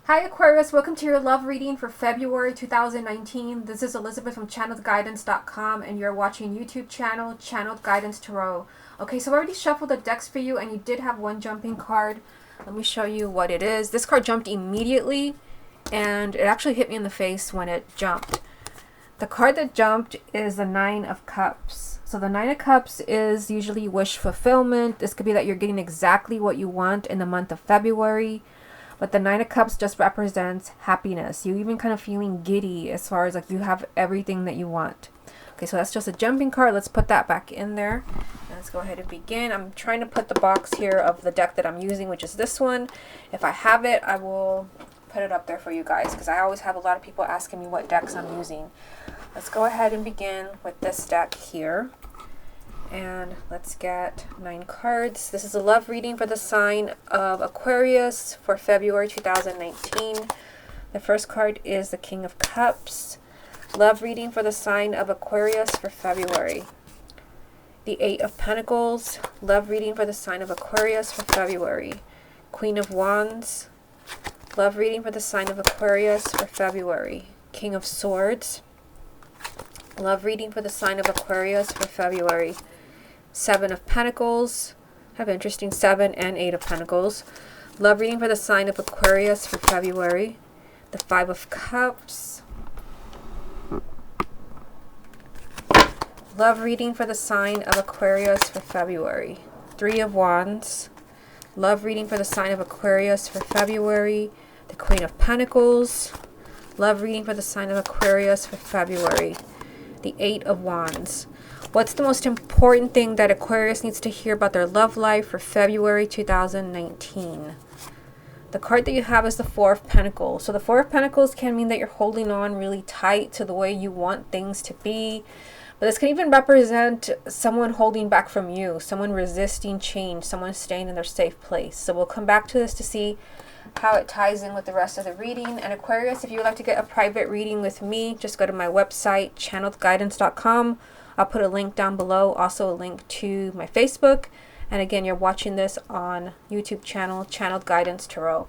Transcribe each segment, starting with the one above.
Hi Aquarius, welcome to your love reading for February 2019. This is Elizabeth from ChannelledGuidance.com and you're watching YouTube channel Channeled Guidance Tarot. Okay, so I already shuffled the decks for you and you did have one jumping card. Let me show you what it is. This card jumped immediately and it actually hit me in the face when it jumped. The card that jumped is the Nine of Cups. So the Nine of Cups is usually wish fulfillment. This could be that you're getting exactly what you want in the month of February. But the Nine of Cups just represents happiness. You even kind of feeling giddy as far as like you have everything that you want. Okay, so that's just a jumping card. Let's put that back in there. Let's go ahead and begin. I'm trying to put the box here of the deck that I'm using, which is this one. If I have it, I will put it up there for you guys because I always have a lot of people asking me what decks I'm using. Let's go ahead and begin with this deck here. And let's get 9 cards. This is a love reading for the sign of Aquarius for February 2019. The first card is the King of Cups. Love reading for the sign of Aquarius for February. The Eight of Pentacles. Love reading for the sign of Aquarius for February. Queen of Wands. Love reading for the sign of Aquarius for February. King of Swords. Love reading for the sign of Aquarius for February. Seven of Pentacles. Have interesting 7 and 8 of Pentacles. Love reading for the sign of Aquarius for February. The Five of Cups. Love reading for the sign of Aquarius for February. Three of Wands. Love reading for the sign of Aquarius for February. The Queen of Pentacles. Love reading for the sign of Aquarius for February. The Eight of Wands. What's the most important thing that Aquarius needs to hear about their love life for February 2019? The card that you have is the Four of Pentacles. So the Four of Pentacles can mean that you're holding on really tight to the way you want things to be. But this can even represent someone holding back from you, someone resisting change, someone staying in their safe place. So we'll come back to this to see how it ties in with the rest of the reading. And Aquarius, if you would like to get a private reading with me, just go to my website, ChannelledGuidance.com. I'll put a link down below, also a link to my Facebook. And again, you're watching this on YouTube channel, Channeled Guidance Tarot.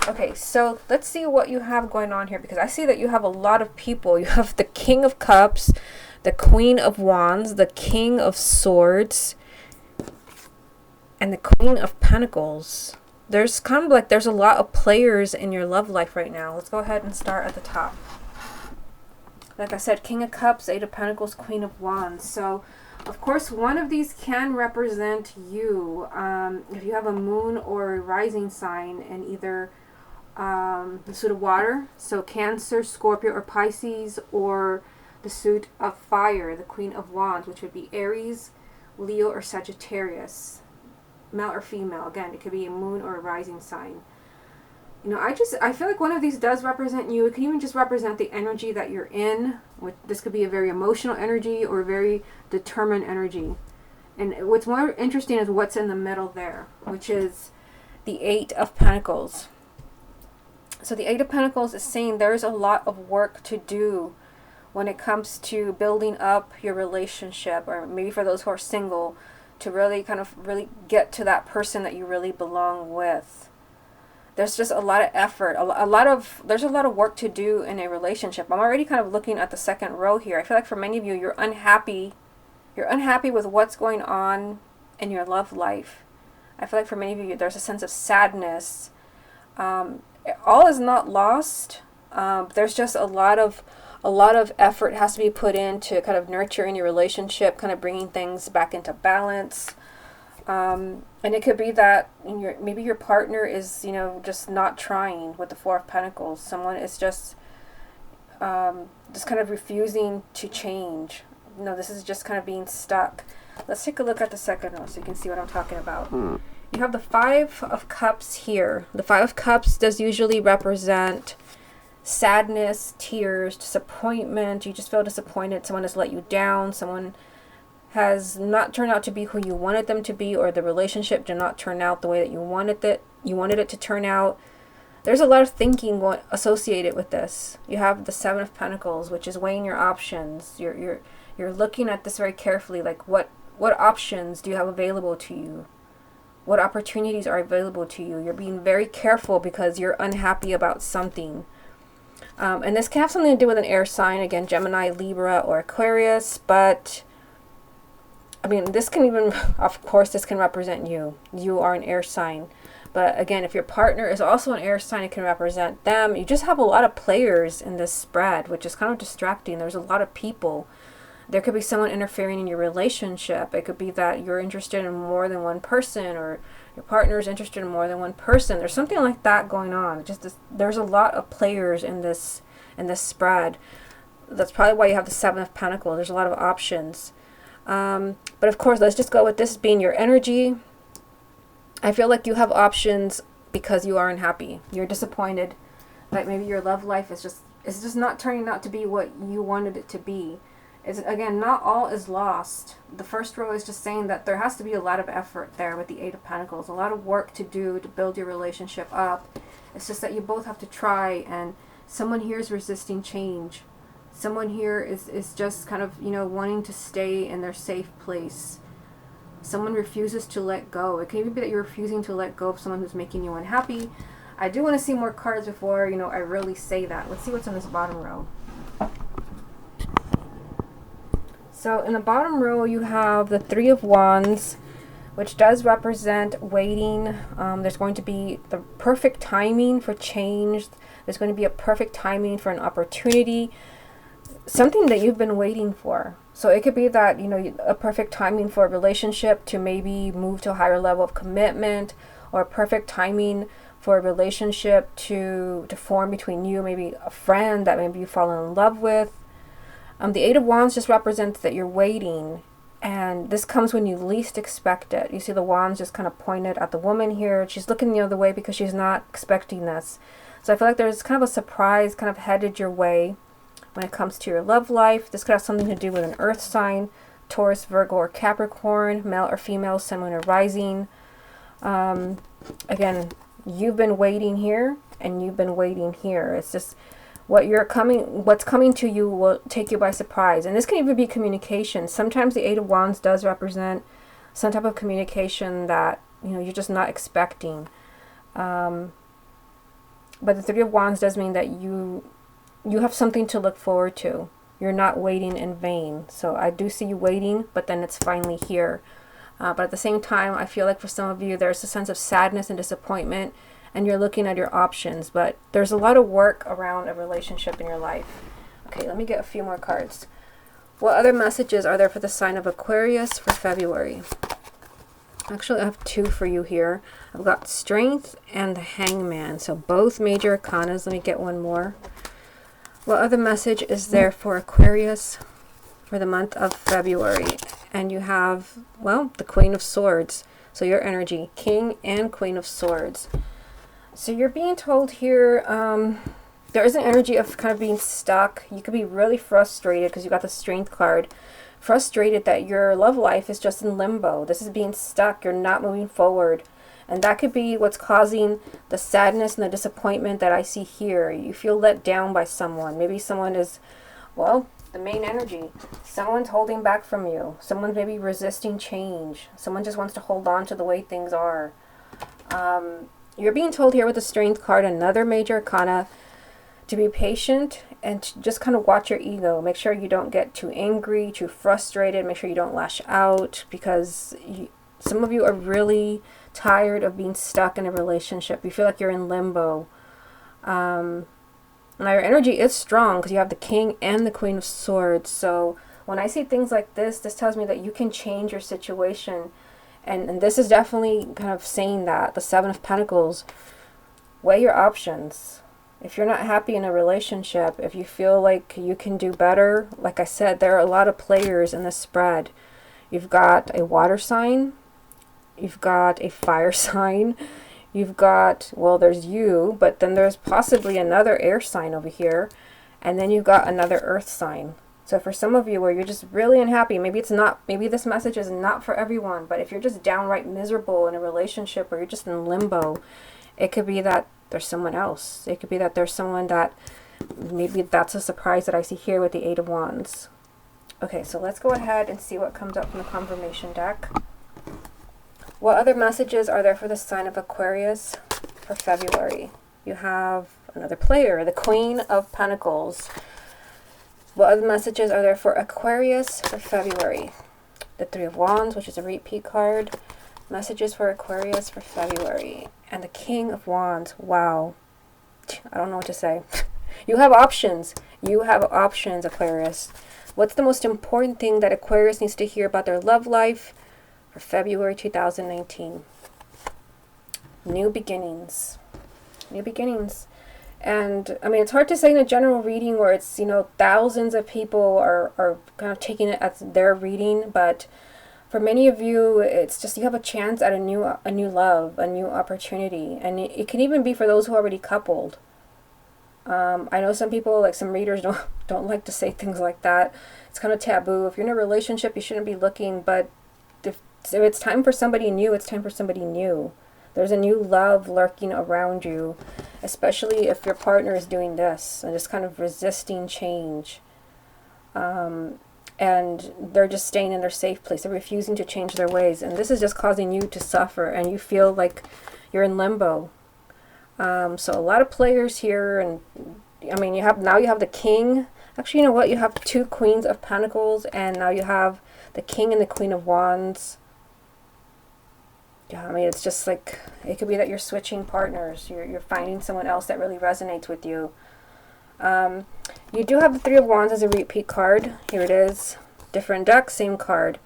Okay, so let's see what you have going on here, because I see that you have a lot of people. You have the King of Cups, the Queen of Wands, the King of Swords, and the Queen of Pentacles. There's kind of like there's a lot of players in your love life right now. Let's go ahead and start at the top. Like I said, King of Cups, Eight of Pentacles, Queen of Wands. So, of course, one of these can represent you. If you have a moon or a rising sign in either the suit of water, so Cancer, Scorpio, or Pisces, or the suit of fire, the Queen of Wands, which would be Aries, Leo, or Sagittarius. Male or female. Again, it could be a moon or a rising sign. You know, I feel like one of these does represent you. It can even just represent the energy that you're in. This could be a very emotional energy or a very determined energy. And what's more interesting is what's in the middle there, which is the Eight of Pentacles. So the Eight of Pentacles is saying there's a lot of work to do when it comes to building up your relationship, or maybe for those who are single, to really kind of really get to that person that you really belong with. There's just a lot of effort, there's a lot of work to do in a relationship. I'm already kind of looking at the second row here. I feel like for many of you, you're unhappy with what's going on in your love life. I feel like for many of you, there's a sense of sadness. All is not lost. There's just a lot of effort has to be put in to kind of nurture in your relationship, kind of bringing things back into balance. And it could be that maybe your partner is, just not trying with the Four of Pentacles. Someone is just kind of refusing to change. This is just kind of being stuck. Let's take a look at the second row so you can see what I'm talking about. You have the Five of Cups here. The Five of Cups does usually represent sadness, tears, disappointment. You just feel disappointed. Someone has let you down. Someone has not turned out to be who you wanted them to be, or the relationship did not turn out the way that you wanted it to turn out. There's a lot of thinking associated with this. You have the Seven of Pentacles, which is weighing your options. You're looking at this very carefully, like what options do you have available to you? what opportunities are available to you. You're being very careful because you're unhappy about something. And this can have something to do with an air sign, again, Gemini, Libra, or Aquarius, but I mean, this can even, of course, this can represent you. You are an air sign. But again, if your partner is also an air sign, it can represent them. You just have a lot of players in this spread, which is kind of distracting. There's a lot of people. There could be someone interfering in your relationship. It could be that you're interested in more than one person, or your partner is interested in more than one person. There's something like that going on. There's a lot of players in this spread. That's probably why you have the Seven of Pentacles. There's a lot of options. But of course, let's just go with this being your energy. I feel like you have options because you are unhappy. You're disappointed. Like maybe your love life is just not turning out to be what you wanted it to be. It's, again, not all is lost. The first row is just saying that there has to be a lot of effort there with the Eight of Pentacles. A lot of work to do to build your relationship up. It's just that you both have to try, and someone here is resisting change. Someone here is just kind of, you know, wanting to stay in their safe place. Someone refuses to let go. It can even be that you're refusing to let go of someone who's making you unhappy. I do want to see more cards before, you know, I really say that. Let's see what's in this bottom row. So in the bottom row, you have the Three of Wands, which does represent waiting. There's going to be the perfect timing for change. There's going to be a perfect timing for an opportunity, something that you've been waiting for. So it could be that, you know, a perfect timing for a relationship to maybe move to a higher level of commitment, or a perfect timing for a relationship to form between you, maybe a friend that maybe you fall in love with. The Eight of Wands just represents that you're waiting, and this comes when you least expect it. You see the wands just kind of pointed at the woman here. She's looking the other way because she's not expecting this. So I feel like there's kind of a surprise kind of headed your way when it comes to your love life. This could have something to do with an earth sign, Taurus, Virgo, or Capricorn, male or female, sun, moon, or rising. Again, you've been waiting here, and you've been waiting here. It's just what's coming to you will take you by surprise. And this can even be communication. Sometimes the Eight of Wands does represent some type of communication that, you know, you're just not expecting. But the Three of Wands does mean that you have something to look forward to. You're not waiting in vain. So I do see you waiting, but then it's finally here. But at the same time, I feel like for some of you, there's a sense of sadness and disappointment, and you're looking at your options, but there's a lot of work around a relationship in your life. Okay, let me get a few more cards. What other messages are there for the sign of Aquarius for February? Actually, I have two for you here. I've got Strength and the Hangman, so both major arcanas. Let me get one more. What other message is there for Aquarius for the month of February? And you have, well, the Queen of Swords. So your energy, King and Queen of Swords. So you're being told here, there is an energy of kind of being stuck. You could be really frustrated because you got the Strength card. Frustrated that your love life is just in limbo. This is being stuck. You're not moving forward. And that could be what's causing the sadness and the disappointment that I see here. You feel let down by someone. Maybe someone is, well, the main energy. Someone's holding back from you. Someone's maybe resisting change. Someone just wants to hold on to the way things are. You're being told here with the Strength card, another major arcana, to be patient and to just kind of watch your ego. Make sure you don't get too angry, too frustrated. Make sure you don't lash out, because some of you are really tired of being stuck in a relationship. You feel like you're in limbo. Now your energy is strong because you have the King and the Queen of Swords. So when I see things like this, this tells me that you can change your situation. And this is definitely kind of saying that. The Seven of Pentacles. Weigh your options. If you're not happy in a relationship, if you feel like you can do better, like I said, there are a lot of players in this spread. You've got a water sign. You've got a fire sign. You've got, well, there's you, but then there's possibly another air sign over here. And then you've got another earth sign. So for some of you where you're just really unhappy, maybe this message is not for everyone, but if you're just downright miserable in a relationship or you're just in limbo, it could be that there's someone else. It could be that there's someone that, maybe that's a surprise that I see here with the Eight of Wands. Okay, so let's go ahead and see what comes up from the confirmation deck. What other messages are there for the sign of Aquarius for February? You have another player, the Queen of Pentacles. What other messages are there for Aquarius for February? The Three of Wands, which is a repeat card. Messages for Aquarius for February. And the King of Wands. Wow. I don't know what to say. You have options. You have options, Aquarius. What's the most important thing that Aquarius needs to hear about their love life for February 2019? New beginnings. New beginnings. And I mean, it's hard to say in a general reading where it's, you know, thousands of people are kind of taking it as their reading, but for many of you, it's just you have a chance at a new love, a new opportunity, and it can even be for those who are already coupled. I know some people, like some readers, don't like to say things like that. It's kind of taboo. If you're in a relationship, you shouldn't be looking. But if it's time for somebody new, it's time for somebody new. There's a new love lurking around you, especially if your partner is doing this and just kind of resisting change. And they're just staying in their safe place. They're refusing to change their ways. And this is just causing you to suffer, and you feel like you're in limbo. So a lot of players here, and I mean, you have the King. Actually, you know what? You have two Queens of Pentacles, and now you have the King and the Queen of Wands. Yeah, I mean, it's just like, it could be that you're switching partners. You're finding someone else that really resonates with you. You do have the Three of Wands as a repeat card. Here it is. Different deck, same card.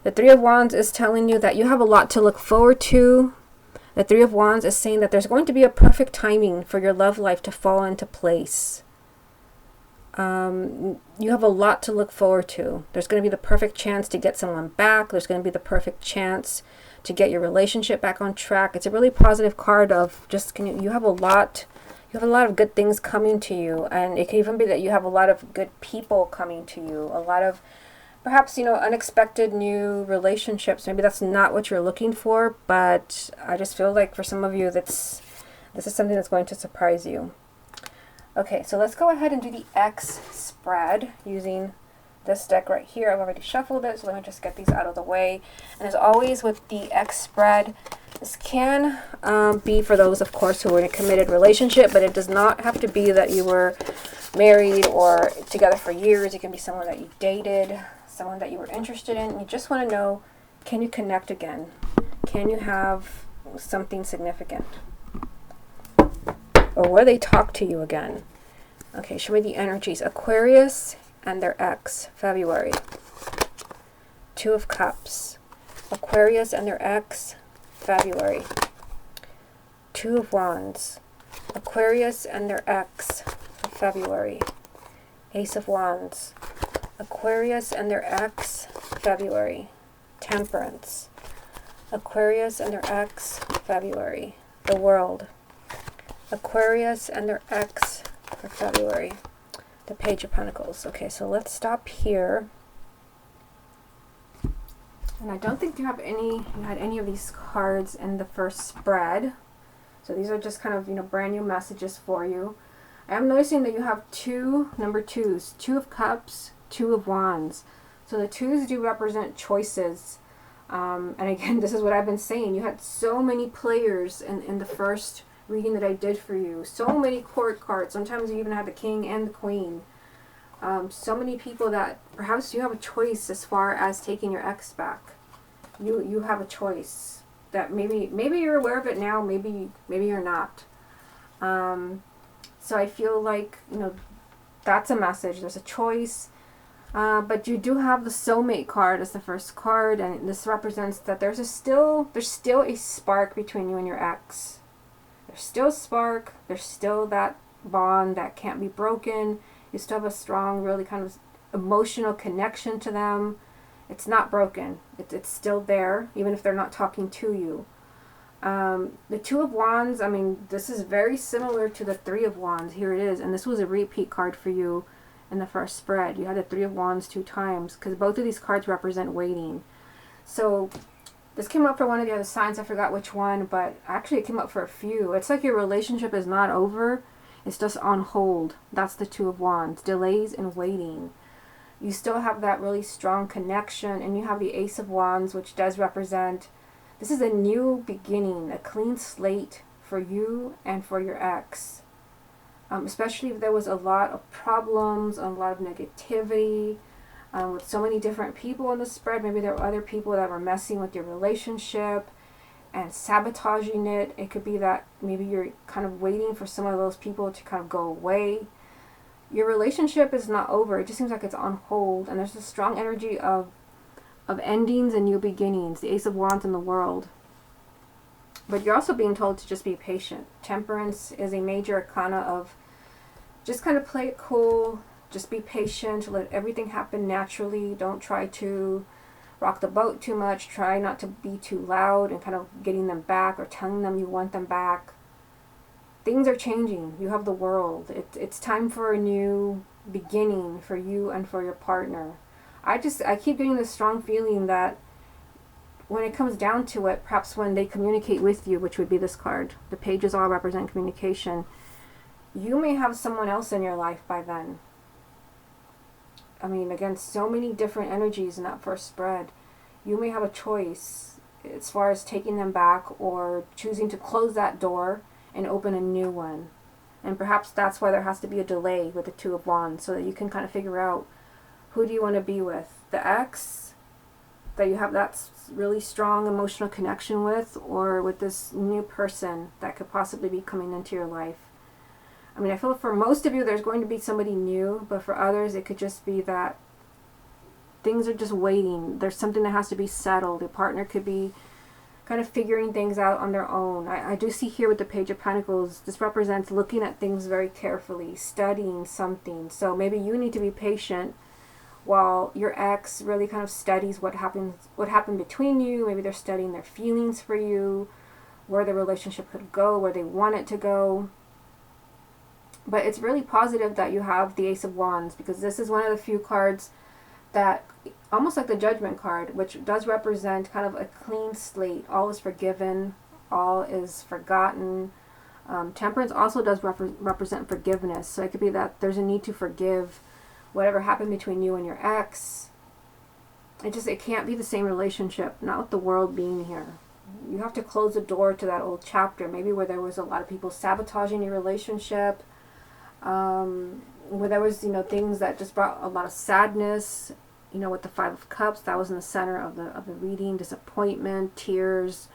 The Three of Wands is telling you that you have a lot to look forward to. The Three of Wands is saying that there's going to be a perfect timing for your love life to fall into place. You have a lot to look forward to. There's going to be the perfect chance to get someone back. There's going to be the perfect chance to get your relationship back on track. It's a really positive card of just, you have a lot of good things coming to you. And it can even be that you have a lot of good people coming to you. A lot of perhaps, you know, unexpected new relationships. Maybe that's not what you're looking for, but I just feel like for some of you, this is something that's going to surprise you. Okay, so let's go ahead and do the X spread using this deck right here. I've already shuffled it, so let me just get these out of the way. And as always with the X spread, this can be for those, of course, who are in a committed relationship, but it does not have to be that you were married or together for years. It can be someone that you dated, someone that you were interested in. You just want to know, can you connect again? Can you have something significant? Or will they talk to you again? Okay, show me the energies. Aquarius and their ex, February. Two of Cups. Aquarius and their ex, February. Two of Wands. Aquarius and their ex, February. Ace of Wands. Aquarius and their ex, February. Temperance. Aquarius and their ex, February. The World. Aquarius and their ex for February. The Page of Pentacles. Okay, so let's stop here. And I don't think you had any of these cards in the first spread. So these are just kind of, you know, brand new messages for you. I am noticing that you have two number twos. Two of Cups, Two of Wands. So the twos do represent choices. And again, this is what I've been saying. You had so many players in the first reading that I did for you. So many court cards. Sometimes you even had the King and the Queen. So many people that perhaps you have a choice as far as taking your ex back. You have a choice that maybe you're aware of it now, maybe you're not. So I feel like, you know, that's a message. There's a choice. But you do have the Soulmate card as the first card, and this represents that there's still a spark between you and your ex. There's still a spark. There's still that bond that can't be broken. You still have a strong, really kind of emotional connection to them. It's not broken. It's still there, even if they're not talking to you. The Two of Wands, I mean, this is very similar to the Three of Wands. Here it is. And this was a repeat card for you in the first spread. You had the Three of Wands 2 times, because both of these cards represent waiting. So this came up for one of the other signs. I forgot which one, but actually it came up for a few. It's like your relationship is not over. It's just on hold. That's the Two of Wands. Delays and waiting. You still have that really strong connection, and you have the Ace of Wands, which does represent This is a new beginning, a clean slate for you and for your ex. Especially if there was a lot of problems, a lot of negativity, with so many different people in the spread. Maybe there were other people that were messing with your relationship and sabotaging it. It could be that maybe you're kind of waiting for some of those people to kind of go away. Your relationship is not over. It just seems like it's on hold, and there's a strong energy of endings and new beginnings. The Ace of Wands in the World. But you're also being told to just be patient. Temperance is a major arcana of just kind of play it cool, just be patient, let everything happen naturally. Don't try to rock the boat too much. Try not to be too loud and kind of getting them back or telling them you want them back. Things are changing. You have the World. It's time for a new beginning for you and for your partner. I keep getting this strong feeling that when it comes down to it, perhaps when they communicate with you, which would be this card, the pages all represent communication, you may have someone else in your life by then. I mean, again, so many different energies in that first spread. You may have a choice as far as taking them back or choosing to close that door and open a new one. And perhaps that's why there has to be a delay with the Two of Wands, so that you can kind of figure out, who do you want to be with? The ex that you have that really strong emotional connection with, or with this new person that could possibly be coming into your life? I mean, I feel for most of you there's going to be somebody new, but for others it could just be that things are just waiting. There's something that has to be settled. Your partner could be kind of figuring things out on their own. I do see here with the Page of Pentacles, this represents looking at things very carefully, studying something. So maybe you need to be patient while your ex really kind of studies what happened between you. Maybe they're studying their feelings for you, where the relationship could go, where they want it to go. But it's really positive that you have the Ace of Wands, because this is one of the few cards that, almost like the Judgment card, which does represent kind of a clean slate. All is forgiven, all is forgotten. Temperance also does represent forgiveness. So it could be that there's a need to forgive whatever happened between you and your ex. It can't be the same relationship, not with the World being here. You have to close the door to that old chapter, maybe where there was a lot of people sabotaging your relationship, where there was, things that just brought a lot of sadness, with the Five of Cups. That was in the center of the reading. Disappointment, tears.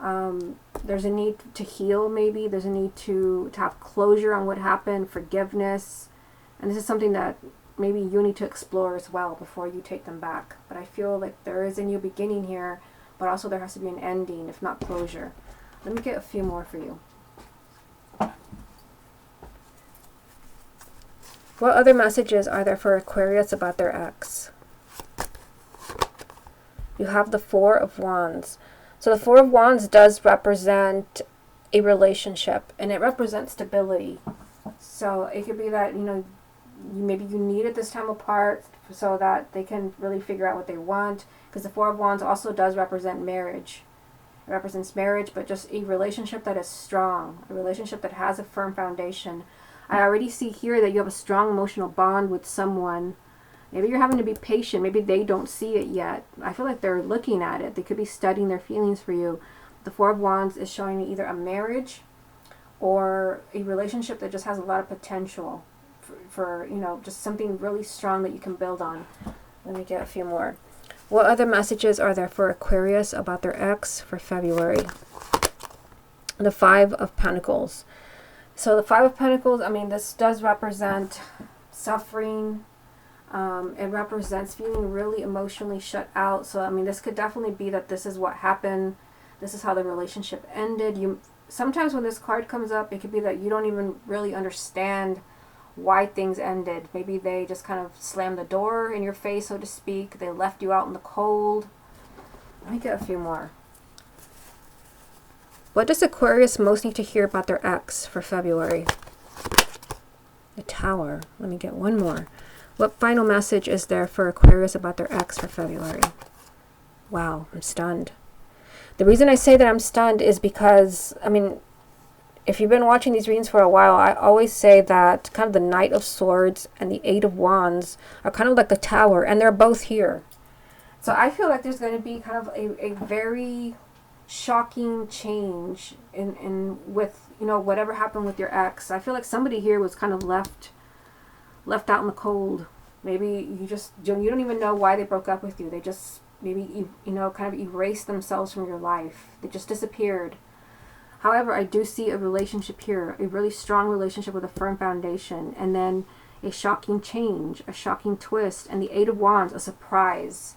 There's a need to heal, maybe. There's a need to have closure on what happened, forgiveness. And this is something that maybe you need to explore as well before you take them back. But I feel like there is a new beginning here, but also there has to be an ending, if not closure. Let me get a few more for you. What other messages are there for Aquarius about their ex? You have the Four of Wands. So the Four of Wands does represent a relationship, and it represents stability. So it could be that, maybe you needed this time apart so that they can really figure out what they want. Because the Four of Wands also does represent marriage. It represents marriage, but just a relationship that is strong, a relationship that has a firm foundation. I already see here that you have a strong emotional bond with someone. Maybe you're having to be patient. Maybe they don't see it yet. I feel like they're looking at it. They could be studying their feelings for you. The Four of Wands is showing me either a marriage or a relationship that just has a lot of potential for just something really strong that you can build on. Let me get a few more. What other messages are there for Aquarius about their ex for February? The Five of Pentacles. So the Five of Pentacles, this does represent suffering. It represents feeling really emotionally shut out. So, this could definitely be that this is what happened. This is how the relationship ended. Sometimes when this card comes up, it could be that you don't even really understand why things ended. Maybe they just kind of slammed the door in your face, so to speak. They left you out in the cold. Let me get a few more. What does Aquarius most need to hear about their ex for February? The Tower. Let me get one more. What final message is there for Aquarius about their ex for February? Wow, I'm stunned. The reason I say that I'm stunned is because, if you've been watching these readings for a while, I always say that kind of the Knight of Swords and the Eight of Wands are kind of like the Tower, and they're both here. So I feel like there's going to be kind of a very shocking change in with, you know, whatever happened with your ex. I feel like somebody here was kind of left out in the cold. Maybe you don't even know why they broke up with you. They just maybe you know, kind of erased themselves from your life. They just disappeared. However, I do see a relationship here, a really strong relationship with a firm foundation, and then a shocking change, a shocking twist, and the Eight of Wands, a surprise.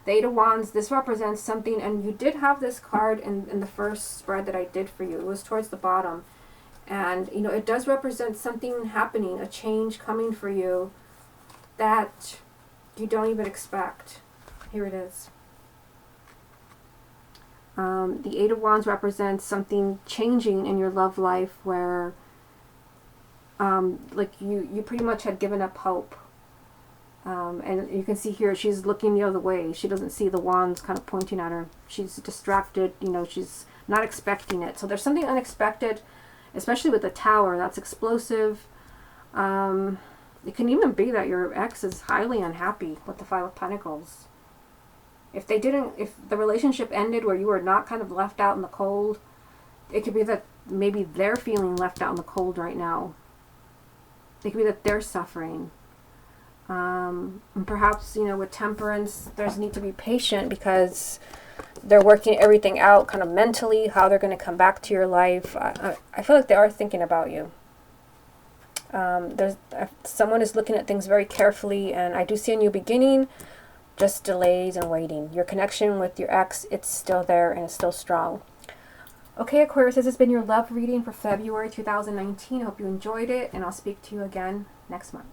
The Eight of Wands, this represents something, and you did have this card in the first spread that I did for you. It was towards the bottom. And, you know, it does represent something happening, a change coming for you that you don't even expect. Here it is. The Eight of Wands represents something changing in your love life where, like you pretty much had given up hope. And you can see here, she's looking the other way. She doesn't see the wands kind of pointing at her. She's distracted, you know, she's not expecting it. So there's something unexpected, especially with the Tower, that's explosive. It can even be that your ex is highly unhappy with the Five of Pentacles. If the relationship ended where you were not kind of left out in the cold, it could be that maybe they're feeling left out in the cold right now. It could be that they're suffering. And perhaps, you know, with Temperance, there's need to be patient because they're working everything out kind of mentally, how they're going to come back to your life. I feel like they are thinking about you. Someone is looking at things very carefully, and I do see a new beginning, just delays and waiting. Your connection with your ex, it's still there and it's still strong. Okay, Aquarius, this has been your love reading for February 2019. I hope you enjoyed it, and I'll speak to you again next month.